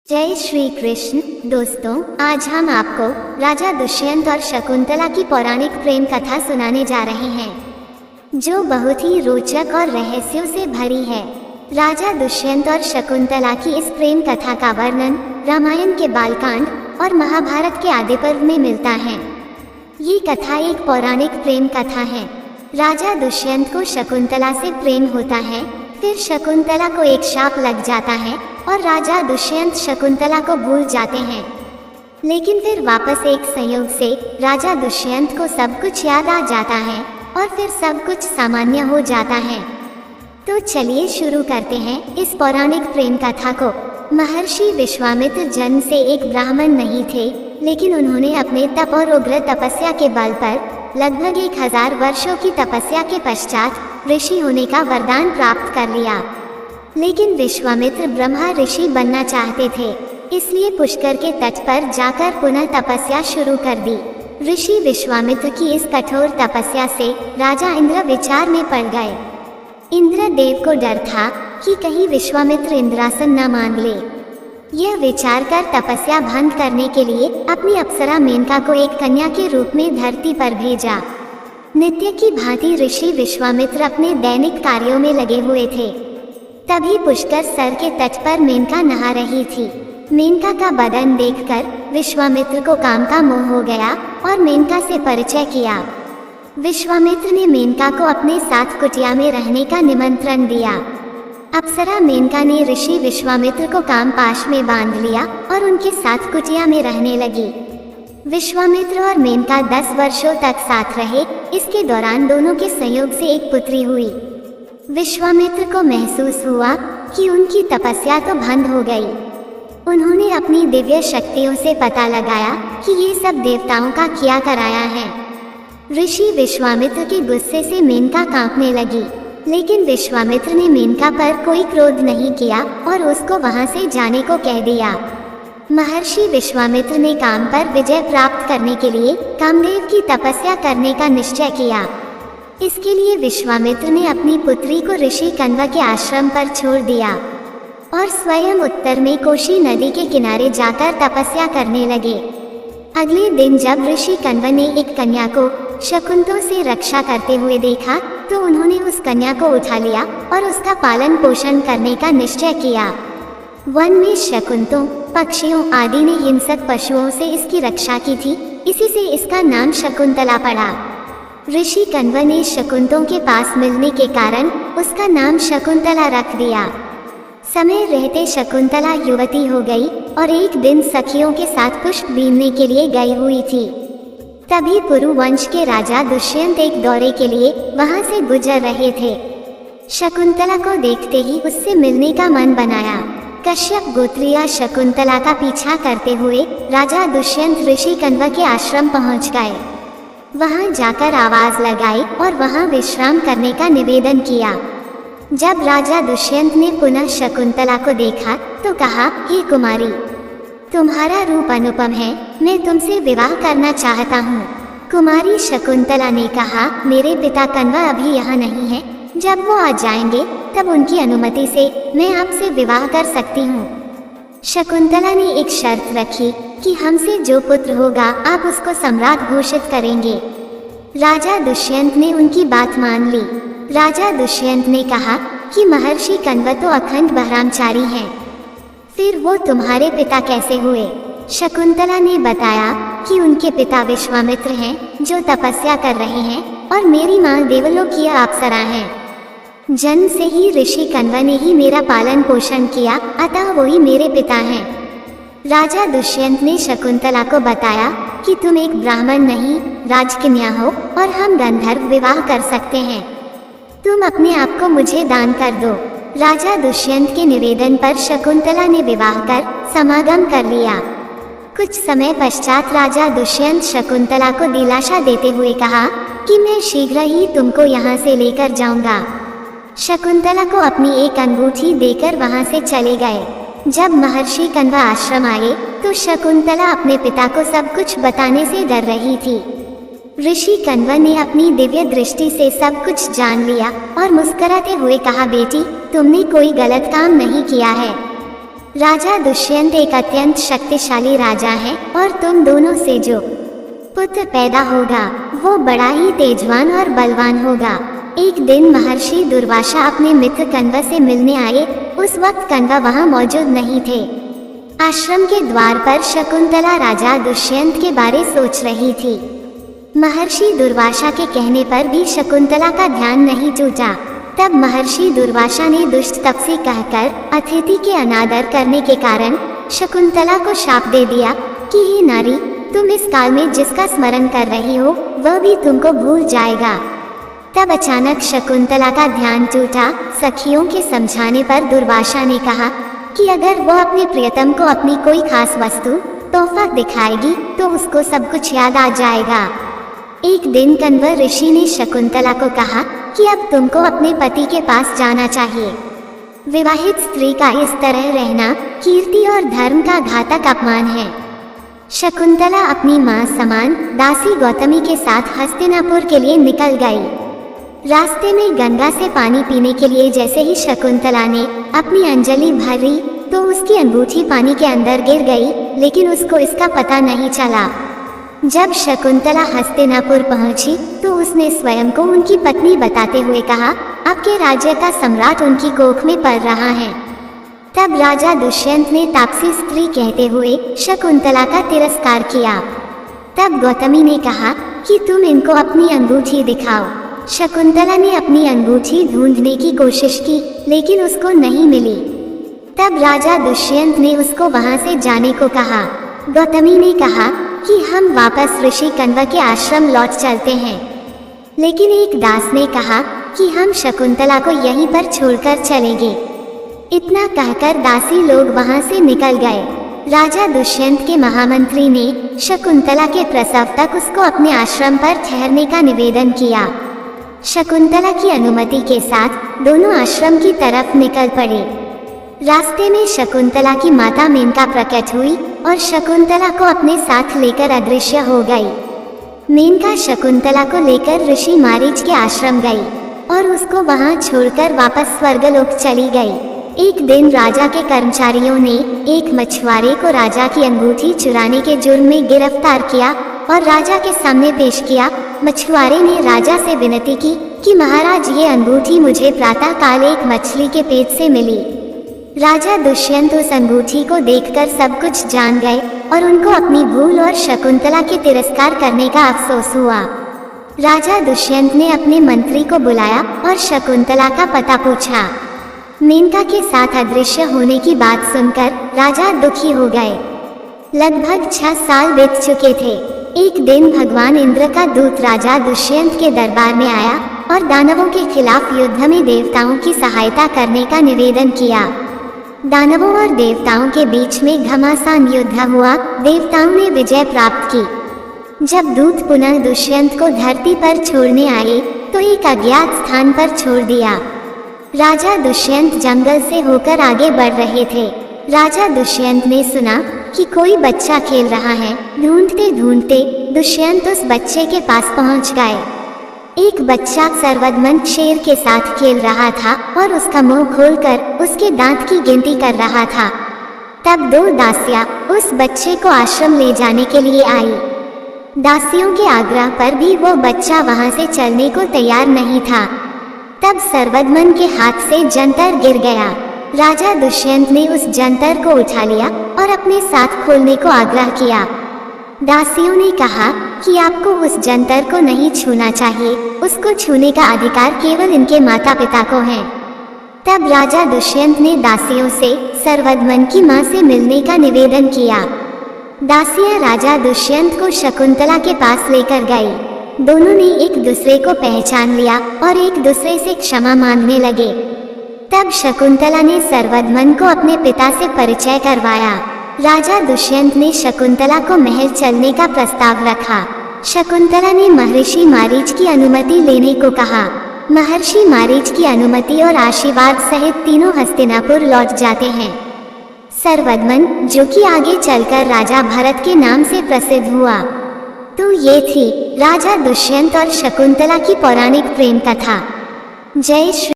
जय श्री कृष्ण। दोस्तों, आज हम आपको राजा दुष्यंत और शकुंतला की पौराणिक प्रेम कथा सुनाने जा रहे हैं, जो बहुत ही रोचक और रहस्यों से भरी है। राजा दुष्यंत और शकुंतला की इस प्रेम कथा का वर्णन रामायण के बालकांड और महाभारत के आदि पर्व में मिलता है। ये कथा एक पौराणिक प्रेम कथा है। राजा दुष्यंत को शकुंतला से प्रेम होता है, फिर शकुंतला को एक शाप लग जाता है और राजा दुष्यंत शकुंतला को भूल जाते हैं। लेकिन फिर वापस एक संयोग से राजा दुष्यंत को सब कुछ याद आ जाता है और फिर सब कुछ सामान्य हो जाता है। तो चलिए शुरू करते हैं इस पौराणिक प्रेम कथा को। महर्षि विश्वामित्र जन्म से एक ब्राह्मण नहीं थे, लेकिन उन्होंने अपने तप और उग्र तपस्या के बल पर लगभग 1000 वर्षों की तपस्या के पश्चात ऋषि होने का वरदान प्राप्त कर लिया। लेकिन विश्वामित्र ब्रह्मा ऋषि बनना चाहते थे, इसलिए पुष्कर के तट पर जाकर पुनः तपस्या शुरू कर दी। ऋषि विश्वामित्र की इस कठोर तपस्या से राजा इंद्र विचार में पड़ गए। इंद्रदेव को डर था कि कहीं विश्वामित्र इंद्रासन न मांग ले। यह विचार कर तपस्या भंग करने के लिए अपनी अप्सरा मेनका को एक कन्या के रूप में धरती पर भेजा। नित्य की भांति ऋषि विश्वामित्र अपने दैनिक कार्यों में लगे हुए थे। तभी पुष्कर सर के तट पर मेनका नहा रही थी। मेनका का बदन देखकर विश्वामित्र को काम का मोह हो गया और मेनका से परिचय किया। विश्वामित्र ने मेनका को अपने साथ कुटिया में रहने का निमंत्रण दिया। अप्सरा मेनका ने ऋषि विश्वामित्र को कामपाश में बांध लिया और उनके साथ कुटिया में रहने लगी। विश्वामित्र और मेनका 10 वर्षों तक साथ रहे। इसके दौरान दोनों के संयोग से एक पुत्री हुई। विश्वामित्र को महसूस हुआ कि उनकी तपस्या तो भंग हो गई। उन्होंने अपनी दिव्य शक्तियों से पता लगाया कि ये सब देवताओं का किया कराया है। ऋषि विश्वामित्र के गुस्से से मेनका कांपने लगी, लेकिन विश्वामित्र ने मेनका पर कोई क्रोध नहीं किया और उसको वहां से जाने को कह दिया। महर्षि विश्वामित्र ने काम पर विजय प्राप्त करने के लिए कामदेव की तपस्या करने का निश्चय किया। इसके लिए विश्वामित्र ने अपनी पुत्री को ऋषि कण्व के आश्रम पर छोड़ दिया और स्वयं उत्तर में कोशी नदी के किनारे जाकर तपस्या करने लगे। अगले दिन जब ऋषि कण्व ने एक कन्या को शकुंतों से रक्षा करते हुए देखा, तो उन्होंने उस कन्या को उठा लिया और उसका पालन पोषण करने का निश्चय किया। वन में शकुंतों, पक्षियों आदि ने हिंसक पशुओं से इसकी रक्षा की थी, इसी से इसका नाम शकुंतला पड़ा। ऋषि कण्व ने शकुंतों के पास मिलने के कारण उसका नाम शकुंतला रख दिया। समय रहते शकुंतला युवती हो गई और एक दिन सखियों के साथ पुष्प बीनने के लिए गई हुई थी। तभी पुरु वंश के राजा दुष्यंत एक दौरे के लिए वहां से गुजर रहे थे। शकुंतला को देखते ही उससे मिलने का मन बनाया। कश्यप गोत्रीय शकुंतला का पीछा करते हुए राजा दुष्यंत ऋषि कण्व के आश्रम पहुंच गए। वहां जाकर आवाज लगाई और वहां विश्राम करने का निवेदन किया। जब राजा दुष्यंत ने पुनः शकुंतला को देखा तो कहा, हे कुमारी, तुम्हारा रूप अनुपम है, मैं तुमसे विवाह करना चाहता हूँ। कुमारी शकुंतला ने कहा, मेरे पिता कण्व अभी यहाँ नहीं है, जब वो आ जाएंगे तब उनकी अनुमति से मैं आपसे विवाह कर सकती हूँ। शकुंतला ने एक शर्त रखी कि हमसे जो पुत्र होगा आप उसको सम्राट घोषित करेंगे। राजा दुष्यंत ने उनकी बात मान ली। राजा दुष्यंत ने कहा कि महर्षि कण्व तो अखंड ब्रह्मचारी हैं, फिर वो तुम्हारे पिता कैसे हुए? शकुंतला ने बताया कि उनके पिता विश्वामित्र हैं, जो तपस्या कर रहे हैं, और मेरी माँ देवलोकीय अप्सरा हैं। जन्म से ही ऋषि कण्व ने ही मेरा पालन पोषण किया, अतः वही मेरे पिता हैं। राजा दुष्यंत ने शकुंतला को बताया कि तुम एक ब्राह्मण नहीं, राजकन्या हो और हम गंधर्व विवाह कर सकते हैं। तुम अपने आप को मुझे दान कर दो। राजा दुष्यंत के निवेदन पर शकुंतला ने विवाह कर समागम कर लिया। कुछ समय पश्चात राजा दुष्यंत शकुंतला को दिलासा देते हुए कहा कि मैं शीघ्र ही तुमको यहाँ से लेकर जाऊंगा। शकुंतला को अपनी एक अंगूठी देकर वहां से चले गए। जब महर्षि कण्व आश्रम आए तो शकुंतला अपने पिता को सब कुछ बताने से डर रही थी। ऋषि कण्व ने अपनी दिव्य दृष्टि से सब कुछ जान लिया और मुस्कुराते हुए कहा, बेटी, तुमने कोई गलत काम नहीं किया है। राजा दुष्यंत एक अत्यंत शक्तिशाली राजा है और तुम दोनों से जो पुत्र पैदा होगा वो बड़ा ही तेजवान और बलवान होगा। एक दिन महर्षि दुर्वासा अपने मित्र कण्व से मिलने आए। उस वक्त कण्व वहां मौजूद नहीं थे। आश्रम के द्वार पर शकुंतला राजा दुष्यंत के बारे सोच रही थी। महर्षि दुर्वासा के कहने पर भी शकुंतला का ध्यान नहीं टूटा। तब महर्षि दुर्वासा ने दुष्ट तपसी कहकर अतिथि के अनादर करने के कारण शकुंतला को शाप दे दिया कि हे नारी, तुम इस काल में जिसका स्मरण कर रही हो वह भी तुमको भूल जाएगा। तब अचानक शकुंतला का ध्यान टूटा। सखियों के समझाने पर दुर्वासा ने कहा कि अगर वह अपने प्रियतम को अपनी कोई खास वस्तु तोहफा दिखाएगी तो उसको सब कुछ याद आ जाएगा। एक दिन कण्व ऋषि ने शकुंतला को कहा कि अब तुमको अपने पति के पास जाना चाहिए। विवाहित स्त्री का इस तरह रहना कीर्ति और धर्म का घातक अपमान है। शकुंतला अपनी मां समान दासी गौतमी के साथ हस्तिनापुर के लिए निकल गई। रास्ते में गंगा से पानी पीने के लिए जैसे ही शकुंतला ने अपनी अंजलि भरी तो उसकी अंगूठी पानी के अंदर गिर गई, लेकिन उसको इसका पता नहीं चला। जब शकुंतला हस्तिनापुर पहुंची तो उसने स्वयं को उनकी पत्नी बताते हुए कहा, आपके राज्य का सम्राट उनकी कोख में पल रहा है। तब राजा दुष्यंत ने तापसी स्त्री कहते हुए शकुंतला का तिरस्कार किया। तब गौतमी ने कहा कि तुम इनको अपनी अंगूठी दिखाओ। शकुंतला ने अपनी अंगूठी ढूंढने की कोशिश की, लेकिन उसको नहीं मिली। तब राजा दुष्यंत ने उसको वहां से जाने को कहा। गौतमी ने कहा कि हम वापस ऋषि कण्व के आश्रम लौट चलते हैं, लेकिन एक दास ने कहा कि हम शकुंतला को यहीं पर छोड़कर चलेंगे। इतना कहकर दासी लोग वहां से निकल गए। राजा दुष्यंत के महामंत्री ने शकुंतला के प्रसव तक उसको अपने आश्रम पर ठहरने का निवेदन किया। शकुंतला की अनुमति के साथ दोनों आश्रम की तरफ निकल पड़े। रास्ते में शकुंतला की माता मेनका प्रकट हुई और शकुंतला को अपने साथ लेकर अदृश्य हो गई। मेनका शकुंतला को लेकर ऋषि मारीच के आश्रम गई और उसको वहां छोड़कर वापस स्वर्गलोक चली गई। एक दिन राजा के कर्मचारियों ने एक मछुआरे को राजा की अंगूठी चुराने के जुर्म में गिरफ्तार किया और राजा के सामने पेश किया। मछुआरे ने राजा से विनती की कि महाराज, ये अंगूठी मुझे प्रातः काल एक मछली के पेट से मिली। राजा दुष्यंत उस अंगूठी को देखकर सब कुछ जान गए और उनको अपनी भूल और शकुंतला के तिरस्कार करने का अफसोस हुआ। राजा दुष्यंत ने अपने मंत्री को बुलाया और शकुंतला का पता पूछा। मेनका के साथ अदृश्य होने की बात सुनकर राजा दुखी हो गए। लगभग 6 साल बीत चुके थे। एक दिन भगवान इंद्र का दूत राजा दुष्यंत के दरबार में आया और दानवों के खिलाफ युद्ध में देवताओं की सहायता करने का निवेदन किया। दानवों और देवताओं के बीच में घमासान युद्ध हुआ। देवताओं ने विजय प्राप्त की। जब दूत पुनः दुष्यंत को धरती पर छोड़ने आए तो एक अज्ञात स्थान पर छोड़ दिया। राजा दुष्यंत जंगल से होकर आगे बढ़ रहे थे। राजा दुष्यंत ने सुना कि कोई बच्चा खेल रहा है। ढूंढते ढूंढते दुष्यंत उस बच्चे के पास पहुंच गए। एक बच्चा सर्वदमन शेर के साथ खेल रहा था और उसका मुंह खोलकर उसके दांत की गिनती कर रहा था। तब 2 दासियां उस बच्चे को आश्रम ले जाने के लिए आई। दासियों के आग्रह पर भी वो बच्चा वहां से चलने को तैयार नहीं था। तब सर्वदमन के हाथ से जंतर गिर गया। राजा दुष्यंत ने उस जंतर को उठा लिया और अपने साथ खोलने को आग्रह किया। दासियों ने कहा कि आपको उस जंतर को नहीं छूना चाहिए, उसको छूने का अधिकार केवल इनके माता पिता को है। तब राजा दुष्यंत ने दासियों से सर्वदमन की मां से मिलने का निवेदन किया। दासियां राजा दुष्यंत को शकुंतला के पास लेकर गई। दोनों ने एक दूसरे को पहचान लिया और एक दूसरे से क्षमा मांगने लगे। तब शकुंतला ने सर्वदमन को अपने पिता से परिचय करवाया। राजा दुष्यंत ने शकुंतला को महल चलने का प्रस्ताव रखा। शकुंतला ने महर्षि मारीच की अनुमति लेने को कहा। महर्षि मारीच की अनुमति और आशीर्वाद सहित तीनों हस्तिनापुर लौट जाते हैं। सर्वदमन, जो कि आगे चलकर राजा भरत के नाम से प्रसिद्ध हुआ। तो ये थी राजा दुष्यंत और शकुंतला की पौराणिक प्रेम कथा। जय श्री